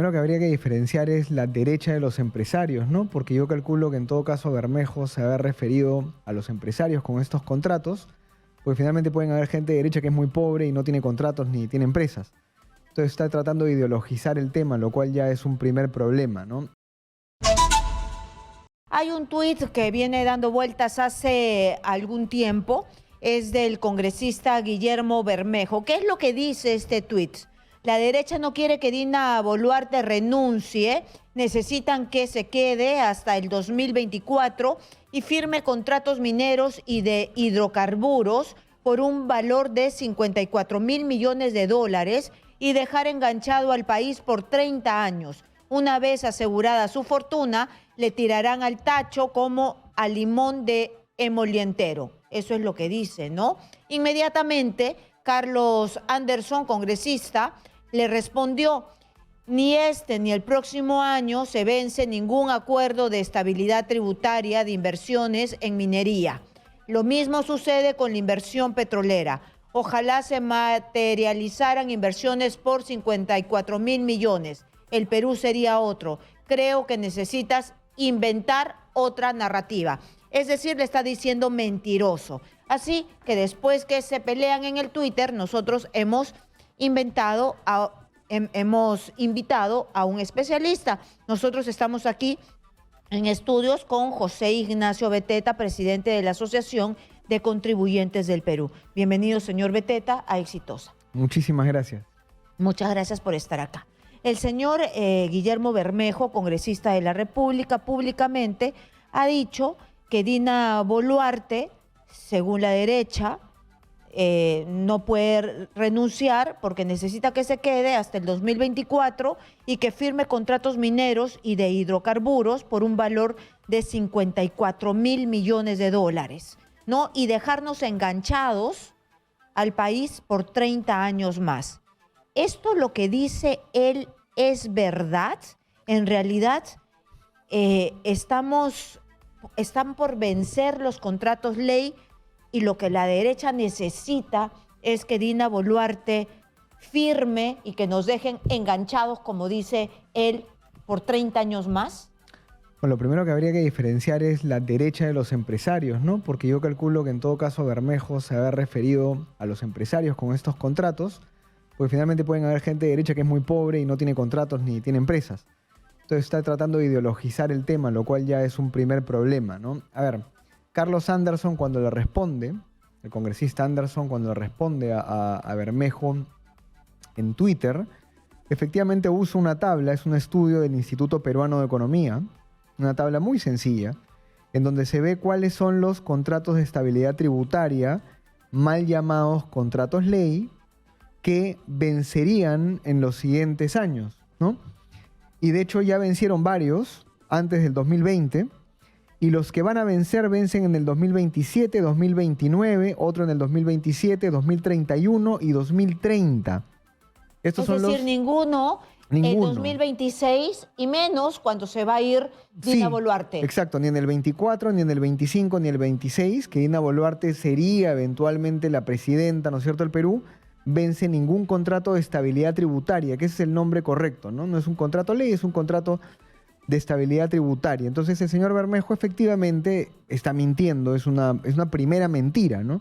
primero que habría que diferenciar es la derecha de los empresarios, ¿no? Porque yo calculo que en todo caso Bermejo se ha referido a los empresarios con estos contratos, porque finalmente pueden haber gente de derecha que es muy pobre y no tiene contratos ni tiene empresas. Entonces está tratando de ideologizar el tema, lo cual ya es un primer problema, ¿no? Hay un tuit que viene dando vueltas hace algún tiempo, es del congresista Guillermo Bermejo. ¿Qué es lo que dice este tuit? La derecha no quiere que Dina Boluarte renuncie, necesitan que se quede hasta el 2024 y firme contratos mineros y de hidrocarburos por un valor de 54.000 millones de dólares y dejar enganchado al país por 30 años. Una vez asegurada su fortuna, le tirarán al tacho como al limón de emolientero. Eso es lo que dice, ¿no? Inmediatamente, Carlos Anderson, congresista, le respondió: ni este ni el próximo año se vence ningún acuerdo de estabilidad tributaria de inversiones en minería. Lo mismo sucede con la inversión petrolera. Ojalá se materializaran inversiones por 54.000 millones. El Perú sería otro. Creo que necesitas inventar otra narrativa. Es decir, le está diciendo mentiroso. Así que después que se pelean en el Twitter, nosotros hemos invitado a un especialista. Nosotros estamos aquí en estudios con José Ignacio Beteta, presidente de la Asociación de Contribuyentes del Perú. Bienvenido, señor Beteta, a Exitosa. Muchísimas gracias. Muchas gracias por estar acá. El señor Guillermo Bermejo, congresista de la República, públicamente ha dicho que Dina Boluarte, según la derecha, no puede renunciar porque necesita que se quede hasta el 2024 y que firme contratos mineros y de hidrocarburos por un valor de 54.000 millones de dólares, ¿no? Y dejarnos enganchados al país por 30 años más. ¿Esto lo que dice él es verdad? En realidad, están por vencer los contratos ley y lo que la derecha necesita es que Dina Boluarte firme y que nos dejen enganchados, como dice él, por 30 años más. Bueno, lo primero que habría que diferenciar es la derecha de los empresarios, ¿no? Porque yo calculo que en todo caso Bermejo se ha referido a los empresarios con estos contratos, porque finalmente pueden haber gente de derecha que es muy pobre y no tiene contratos ni tiene empresas. Entonces está tratando de ideologizar el tema, lo cual ya es un primer problema, ¿no? A ver, Carlos Anderson cuando le responde, el congresista Anderson cuando le responde a Bermejo en Twitter, efectivamente usa una tabla, es un estudio del Instituto Peruano de Economía, una tabla muy sencilla, en donde se ve cuáles son los contratos de estabilidad tributaria, mal llamados contratos ley, que vencerían en los siguientes años, ¿no? Y de hecho ya vencieron varios antes del 2020, y los que van a vencer vencen en el 2027, 2029, otro en el 2027, 2031 y 2030. Estos es decir, ninguno en 2026 y menos cuando se va a ir Dina Boluarte. Exacto, ni en el 24, ni en el 25, ni el 26, que Dina Boluarte sería eventualmente la presidenta, ¿no es cierto?, del Perú, vence ningún contrato de estabilidad tributaria, que ese es el nombre correcto, ¿no? No es un contrato ley, es un contrato de estabilidad tributaria. Entonces el señor Bermejo efectivamente está mintiendo, es una primera mentira, ¿no?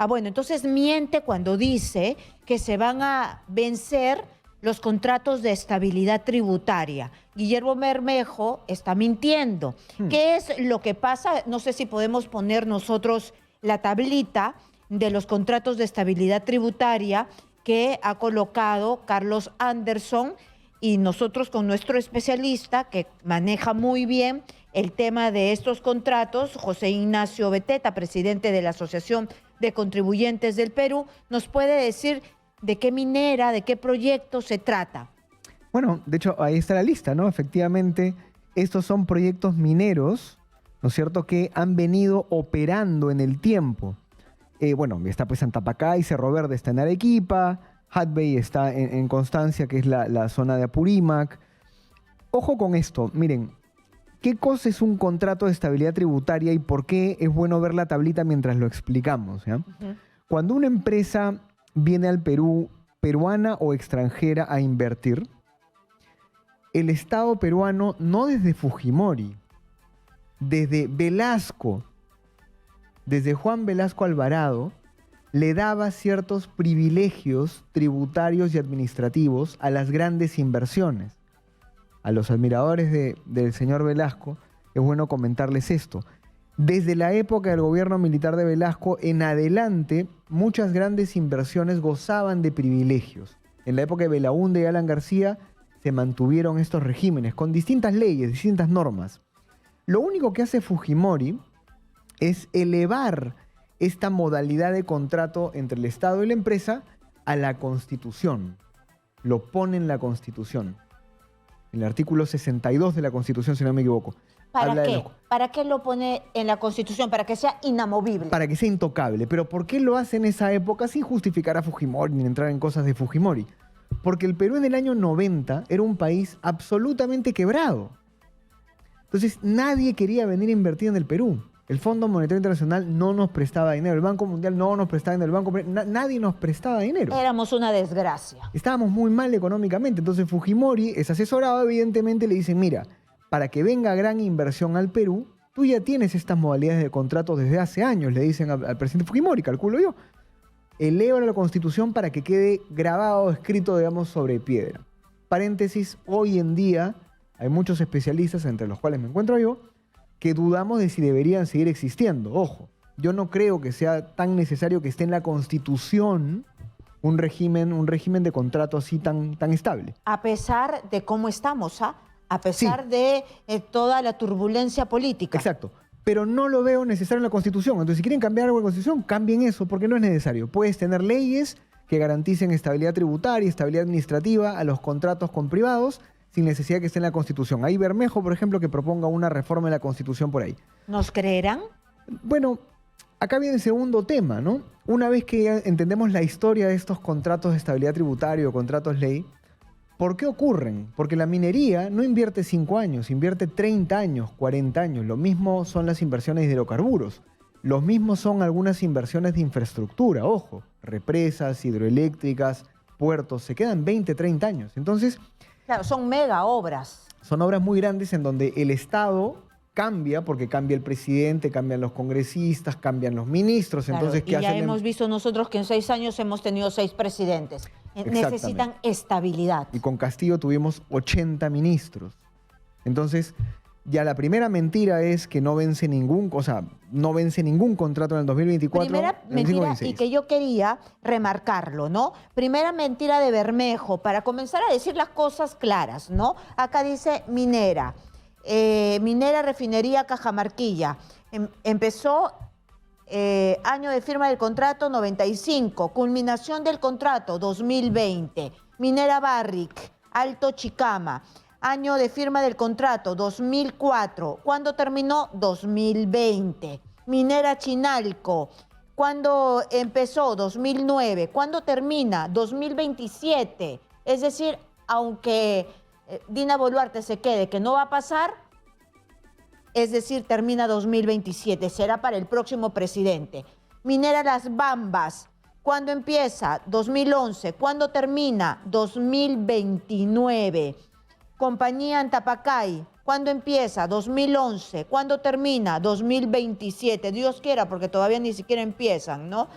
Bueno, entonces miente cuando dice que se van a vencer los contratos de estabilidad tributaria. Guillermo Bermejo está mintiendo. ¿Qué es lo que pasa? No sé si podemos poner nosotros la tablita de los contratos de estabilidad tributaria que ha colocado Carlos Anderson, y nosotros con nuestro especialista que maneja muy bien el tema de estos contratos, José Ignacio Beteta, presidente de la Asociación de Contribuyentes del Perú, nos puede decir de qué minera, de qué proyecto se trata. Bueno, de hecho ahí está la lista, ¿no? Efectivamente, estos son proyectos mineros, ¿no es cierto?, que han venido operando en el tiempo. Bueno, está pues Antapacá y Cerro Verde está en Arequipa, Hatbey está en Constancia, que es la zona de Apurímac. Ojo con esto, miren, ¿qué cosa es un contrato de estabilidad tributaria y por qué es bueno ver la tablita mientras lo explicamos? ¿Ya? Cuando una empresa viene al Perú, peruana o extranjera, a invertir, el Estado peruano, no desde Fujimori, desde Velasco, desde Juan Velasco Alvarado, le daba ciertos privilegios tributarios y administrativos a las grandes inversiones. A los admiradores del señor Velasco, es bueno comentarles esto. Desde la época del gobierno militar de Velasco en adelante, muchas grandes inversiones gozaban de privilegios. En la época de Belaúnde y Alan García se mantuvieron estos regímenes con distintas leyes, distintas normas. Lo único que hace Fujimori es elevar esta modalidad de contrato entre el Estado y la empresa a la Constitución. Lo pone en la Constitución. En el artículo 62 de la Constitución, si no me equivoco. ¿Para qué? ¿Para qué lo pone en la Constitución? Para que sea inamovible. Para que sea intocable. Pero ¿por qué lo hace en esa época sin justificar a Fujimori ni entrar en cosas de Fujimori? Porque el Perú en el año 90 era un país absolutamente quebrado. Entonces nadie quería venir a invertir en el Perú. El Fondo Monetario Internacional no nos prestaba dinero. El Banco Mundial no nos prestaba dinero. Nadie nos prestaba dinero. Éramos una desgracia. Estábamos muy mal económicamente. Entonces Fujimori es asesorado, evidentemente le dicen, mira, para que venga gran inversión al Perú, tú ya tienes estas modalidades de contratos desde hace años, le dicen al presidente Fujimori, calculo yo. Eleva la Constitución para que quede grabado, escrito, digamos, sobre piedra. Paréntesis, hoy en día hay muchos especialistas, entre los cuales me encuentro yo, que dudamos de si deberían seguir existiendo. Ojo, yo no creo que sea tan necesario que esté en la Constitución un régimen de contrato así tan estable. A pesar de cómo estamos, a pesar de toda la turbulencia política. Exacto. Pero no lo veo necesario en la Constitución. Entonces, si quieren cambiar algo en la Constitución, cambien eso, porque no es necesario. Puedes tener leyes que garanticen estabilidad tributaria, estabilidad administrativa a los contratos con privados, sin necesidad de que esté en la Constitución. Hay Bermejo, por ejemplo, que proponga una reforma de la Constitución por ahí. ¿Nos creerán? Bueno, acá viene el segundo tema, ¿no? Una vez que ya entendemos la historia de estos contratos de estabilidad tributaria o contratos ley, ¿por qué ocurren? Porque la minería no invierte 5 años, invierte 30 años, 40 años. Lo mismo son las inversiones de hidrocarburos. Los mismos son algunas inversiones de infraestructura, ojo, represas, hidroeléctricas, puertos, se quedan 20, 30 años. Entonces, claro, son mega obras. Son obras muy grandes en donde el Estado cambia, porque cambia el presidente, cambian los congresistas, cambian los ministros. Claro, entonces, ¿qué y hacen? ya hemos visto nosotros que en 6 años hemos tenido 6 presidentes. Necesitan estabilidad. Y con Castillo tuvimos 80 ministros. Entonces, ya la primera mentira es que no vence ningún contrato en el 2024. Primera mentira, y que yo quería remarcarlo, ¿no? Primera mentira de Bermejo, para comenzar a decir las cosas claras, ¿no? Acá dice minera. Minera Refinería Cajamarquilla. Empezó año de firma del contrato 95, culminación del contrato 2020. Minera Barrick, Alto Chicama, año de firma del contrato 2004. ¿Cuándo terminó? 2020. Minera Chinalco, ¿cuándo empezó? 2009. ¿Cuándo termina? 2027. Es decir, aunque Dina Boluarte se quede, que no va a pasar, es decir, termina 2027, será para el próximo presidente. Minera Las Bambas, ¿cuándo empieza? 2011, ¿cuándo termina? 2029. Compañía Antapacay, ¿cuándo empieza? 2011, ¿cuándo termina? 2027, Dios quiera, porque todavía ni siquiera empiezan, ¿no?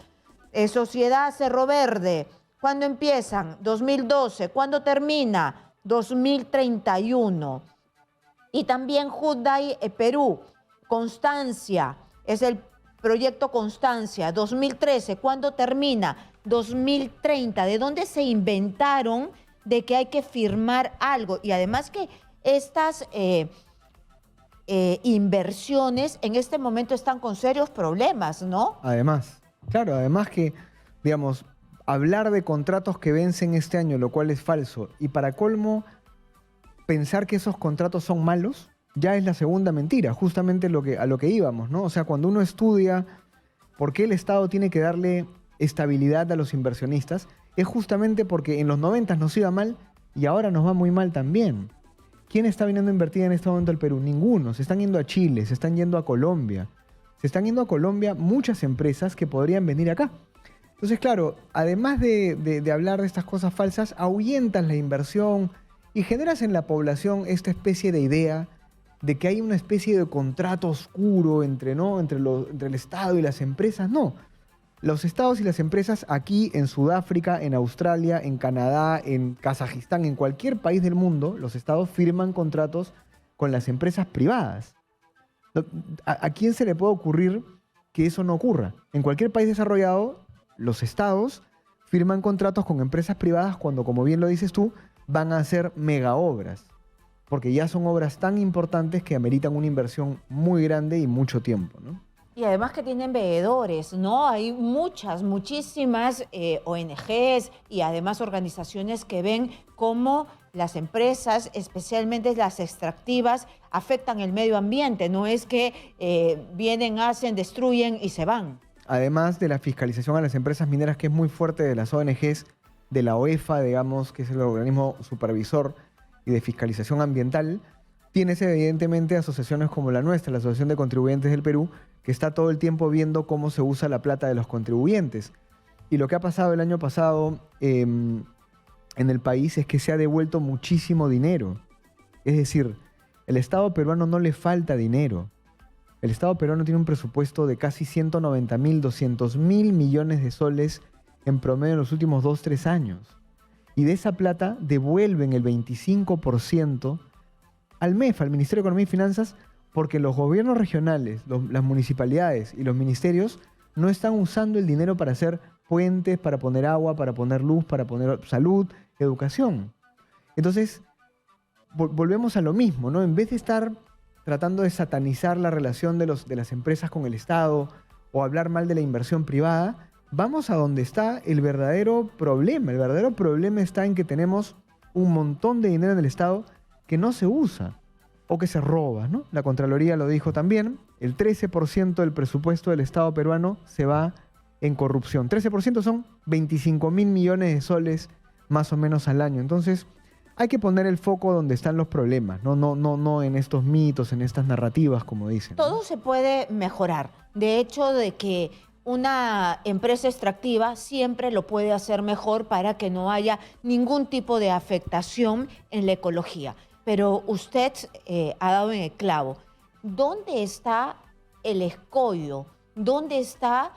Sociedad Cerro Verde, ¿cuándo empiezan? 2012, ¿cuándo termina? 2031. Y también Hyundai Perú, Constancia, es el proyecto Constancia, 2013, ¿cuándo termina? 2030. ¿De dónde se inventaron de que hay que firmar algo? Y además que estas inversiones en este momento están con serios problemas, ¿no? Además, claro, además que, digamos, hablar de contratos que vencen este año, lo cual es falso, y para colmo, pensar que esos contratos son malos, ya es la segunda mentira, justamente a lo que íbamos, ¿no? O sea, cuando uno estudia por qué el Estado tiene que darle estabilidad a los inversionistas, es justamente porque en los 90 nos iba mal y ahora nos va muy mal también. ¿Quién está viniendo a invertir en este momento al Perú? Ninguno. Se están yendo a Chile, se están yendo a Colombia. Se están yendo a Colombia muchas empresas que podrían venir acá. Entonces, claro, además de hablar de estas cosas falsas, ahuyentas la inversión Y generas en la población esta especie de idea de que hay una especie de contrato oscuro entre, ¿no? entre el Estado y las empresas. No. Los estados y las empresas aquí en Sudáfrica, en Australia, en Canadá, en Kazajistán, en cualquier país del mundo, los estados firman contratos con las empresas privadas. ¿A quién se le puede ocurrir que eso no ocurra? En cualquier país desarrollado, los estados firman contratos con empresas privadas cuando, como bien lo dices tú, van a hacer mega obras. Porque ya son obras tan importantes que ameritan una inversión muy grande y mucho tiempo, ¿no? Y además que tienen veedores, ¿no? Hay muchísimas ONGs y además organizaciones que ven cómo las empresas, especialmente las extractivas, afectan el medio ambiente. No es que vienen, hacen, destruyen y se van. Además de la fiscalización a las empresas mineras, que es muy fuerte de las ONGs, de la OEFA, digamos, que es el organismo supervisor y de fiscalización ambiental, tienes evidentemente asociaciones como la nuestra, la Asociación de Contribuyentes del Perú, que está todo el tiempo viendo cómo se usa la plata de los contribuyentes. Y lo que ha pasado el año pasado en el país es que se ha devuelto muchísimo dinero. Es decir, el Estado peruano no le falta dinero. El Estado peruano tiene un presupuesto de casi 190.000, 200.000 millones de soles en promedio en los últimos 2-3 años. Y de esa plata devuelven el 25% al MEF, al Ministerio de Economía y Finanzas, porque los gobiernos regionales, las municipalidades y los ministerios no están usando el dinero para hacer puentes, para poner agua, para poner luz, para poner salud, educación. Entonces, volvemos a lo mismo, ¿no? En vez de estar tratando de satanizar la relación de las empresas con el Estado o hablar mal de la inversión privada, vamos a donde está el verdadero problema. El verdadero problema está en que tenemos un montón de dinero en el Estado que no se usa o que se roba, ¿no? La Contraloría lo dijo también, el 13% del presupuesto del Estado peruano se va en corrupción. 13% son 25.000 millones de soles más o menos al año. Entonces, hay que poner el foco donde están los problemas, no en estos mitos, en estas narrativas, como dicen. Todo se puede mejorar. De hecho, de que una empresa extractiva siempre lo puede hacer mejor para que no haya ningún tipo de afectación en la ecología. Pero usted ha dado en el clavo. ¿Dónde está el escollo? ¿Dónde está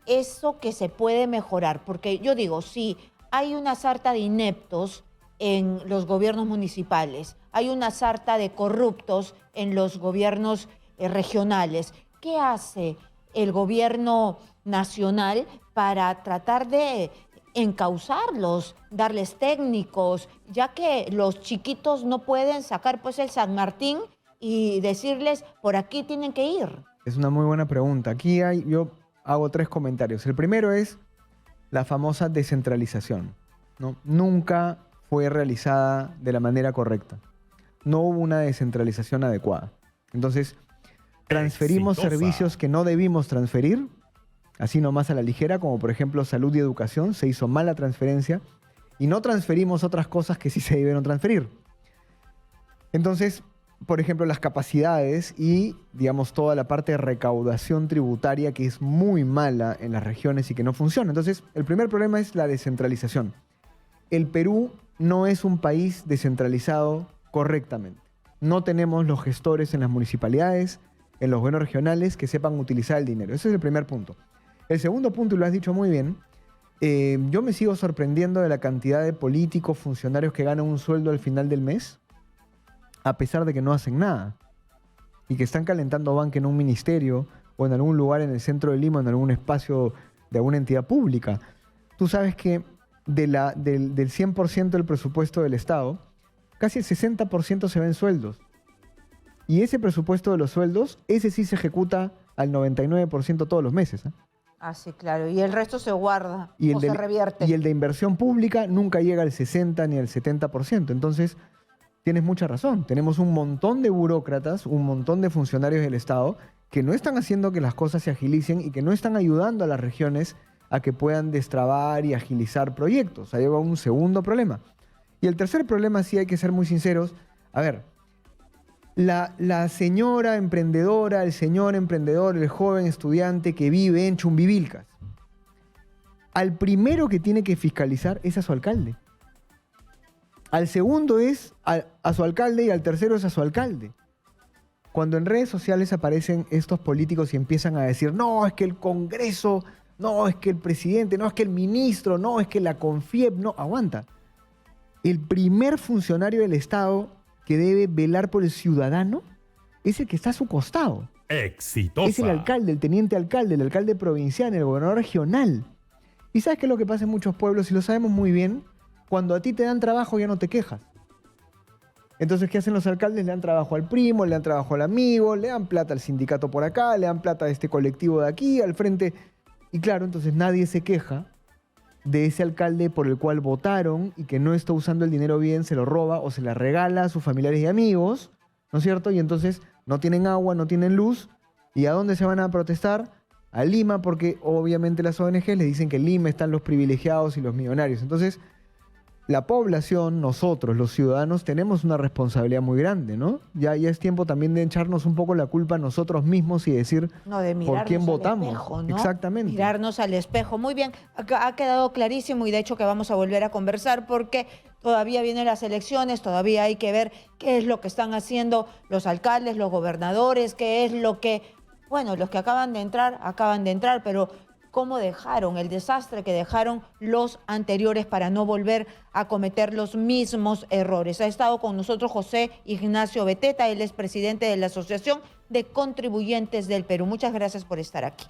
eso que se puede mejorar? Porque yo digo, si hay una sarta de ineptos en los gobiernos municipales, hay una sarta de corruptos en los gobiernos regionales, ¿qué hace el gobierno nacional para tratar de encauzarlos, darles técnicos, ya que los chiquitos no pueden sacar pues el San Martín y decirles por aquí tienen que ir? Es una muy buena pregunta. Aquí yo hago 3 comentarios. El primero es la famosa descentralización, ¿no? Nunca fue realizada de la manera correcta. No hubo una descentralización adecuada. Entonces, transferimos servicios que no debimos transferir, así nomás a la ligera, como por ejemplo salud y educación. Se hizo mala transferencia y no transferimos otras cosas que sí se debieron transferir. Entonces, por ejemplo, las capacidades y, digamos, toda la parte de recaudación tributaria que es muy mala en las regiones y que no funciona. Entonces, el primer problema es la descentralización. El Perú no es un país descentralizado correctamente. No tenemos los gestores en las municipalidades, en los gobiernos regionales que sepan utilizar el dinero. Ese es el primer punto. El segundo punto, y lo has dicho muy bien, yo me sigo sorprendiendo de la cantidad de políticos, funcionarios que ganan un sueldo al final del mes, a pesar de que no hacen nada, y que están calentando banca en un ministerio o en algún lugar en el centro de Lima, en algún espacio de alguna entidad pública. Tú sabes que del 100% del presupuesto del Estado, casi el 60% se ve en sueldos. Y ese presupuesto de los sueldos, ese sí se ejecuta al 99% todos los meses, ¿eh? Ah, sí, claro. Y el resto se guarda Y o se revierte. Y el de inversión pública nunca llega al 60 ni al 70%. Entonces, tienes mucha razón. Tenemos un montón de burócratas, un montón de funcionarios del Estado que no están haciendo que las cosas se agilicen y que no están ayudando a las regiones a que puedan destrabar y agilizar proyectos. Ahí va un segundo problema. Y el tercer problema, sí hay que ser muy sinceros. A ver, la señora emprendedora, el señor emprendedor, el joven estudiante que vive en Chumbivilcas, al primero que tiene que fiscalizar es a su alcalde. Al segundo es a su alcalde y al tercero es a su alcalde. Cuando en redes sociales aparecen estos políticos y empiezan a decir, no, es que el Congreso, no, es que el presidente, no, es que el ministro, no, es que la CONFIEP, no, aguanta. El primer funcionario del Estado que debe velar por el ciudadano es el que está a su costado. Exitosa. Es el alcalde, el teniente alcalde, el alcalde provincial, el gobernador regional. ¿Y sabes qué es lo que pasa en muchos pueblos? Y lo sabemos muy bien. Cuando a ti te dan trabajo ya no te quejas. Entonces, ¿qué hacen los alcaldes? Le dan trabajo al primo, le dan trabajo al amigo, le dan plata al sindicato por acá, le dan plata a este colectivo de aquí, al frente. Y claro, entonces nadie se queja de ese alcalde por el cual votaron y que no está usando el dinero bien, se lo roba o se la regala a sus familiares y amigos, ¿no es cierto? Y entonces no tienen agua, no tienen luz. ¿Y a dónde se van a protestar? A Lima, porque obviamente las ONG les dicen que en Lima están los privilegiados y los millonarios. Entonces, la población, nosotros, los ciudadanos, tenemos una responsabilidad muy grande, ¿no? Ya es tiempo también de echarnos un poco la culpa a nosotros mismos y decir No, de mirarnos por quién al votamos. espejo, ¿no? Exactamente. Mirarnos al espejo. Muy bien, ha quedado clarísimo y de hecho que vamos a volver a conversar porque todavía vienen las elecciones, todavía hay que ver qué es lo que están haciendo los alcaldes, los gobernadores, qué es lo que, bueno, los que acaban de entrar, pero cómo dejaron, el desastre que dejaron los anteriores para no volver a cometer los mismos errores. Ha estado con nosotros José Ignacio Beteta, él es presidente de la Asociación de Contribuyentes del Perú. Muchas gracias por estar aquí.